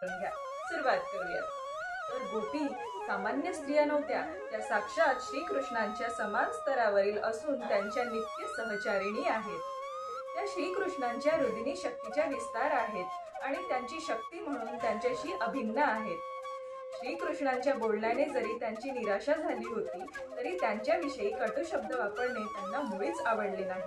घ्या. सुरुवात करूया. तर गोपी सामान्य स्त्रिया नव्हत्या, त्या साक्षात श्रीकृष्णांच्या समान स्तरावरील असून त्यांच्या नित्य सहचारिणी आहेत. त्या श्रीकृष्णांच्या रुदिनी शक्तीच्या विस्तार आहेत आणि त्यांची शक्ती म्हणून त्यांच्याशी अभिन्न आहेत. श्रीकृष्णांच्या बोलण्याने जरी त्यांची निराशा झाली होती, तरी त्यांच्याविषयी कटू शब्द वापरणे त्यांना मुळीच आवडले नाही.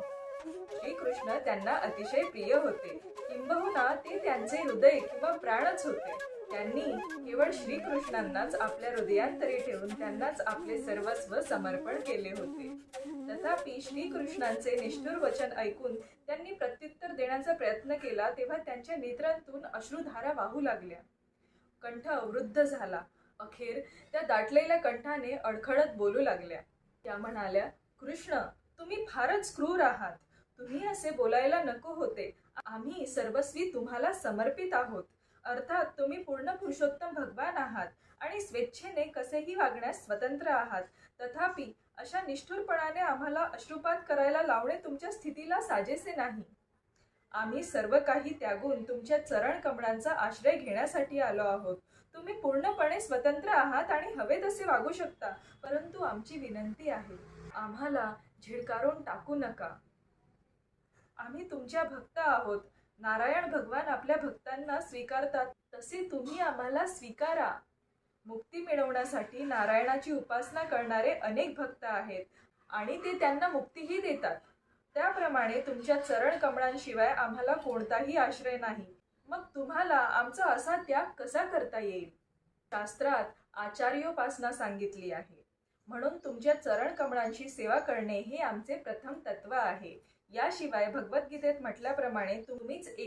श्रीकृष्ण त्यांना अतिशय प्रिय होते, किंबहुना ते त्यांचे हृदय किंवा प्राणच होते. त्यांनी केवळ श्रीकृष्णांनाच आपल्या हृदयांतरी ठेवून त्यांनाच आपले सर्वस्व समर्पण केले होते. तथापि श्रीकृष्णांचे निष्ठुर वचन ऐकून त्यांनी प्रत्युत्तर देण्याचा प्रयत्न केला, तेव्हा त्यांच्या नेत्रांतून अश्रुधारा वाहू लागल्या. कंठ अवरुद्ध झाला. अखेर त्या दाटलेल्या कंठाने अडखळत बोलू लागल्या. त्या म्हणाल्या, कृष्ण, तुम्ही फारच क्रूर आहात. तुम्ही असे बोलायला नको होते. आम्ही सर्वस्वी तुम्हाला समर्पित आहोत. अर्थात तुम्ही पूर्ण पुरुषोत्तम भगवान आहात आणि स्वेच्छेने कसेही वागण्यास स्वतंत्र आहात. तथापि अशा निष्ठुरपणाने आम्हाला अश्रुपात करायला लावणे तुमच्या स्थितीला साजेसे नाही. आम्ही सर्व काही त्यागून तुमच्या चरण कमळांचा आश्रय घेण्यासाठी आलो आहोत. तुम्ही पूर्णपणे स्वतंत्र आहात आणि हवे तसे वागू शकता, परंतु आमची विनंती आहे, आम्हाला झिडकारून टाकू नका. आम्ही तुमच्या भक्त आहोत. नारायण भगवान आपल्या भक्तांना स्वीकारतात, तसे तुम्ही आम्हाला स्वीकारा. मुक्ती मिळवण्यासाठी नारायणाची उपासना करणारे अनेक भक्त आहेत आणि ते त्यांना मुक्तीही देतात. त्याप्रमाणे तुमच्या चरण कमळांशिवाय आम्हाला कोणताही आश्रय नाही. मग तुम्हाला आमचा असा त्याग कसा करता येईल? शास्त्रात आचार्योपासना सांगितली आहे, म्हणून तुमच्या चरण कमळांची सेवा करणे हे आमचे प्रथम तत्व आहे. याशिवाय भगवद्गीतेत म्हटल्याप्रमाणे तुम्हीच एक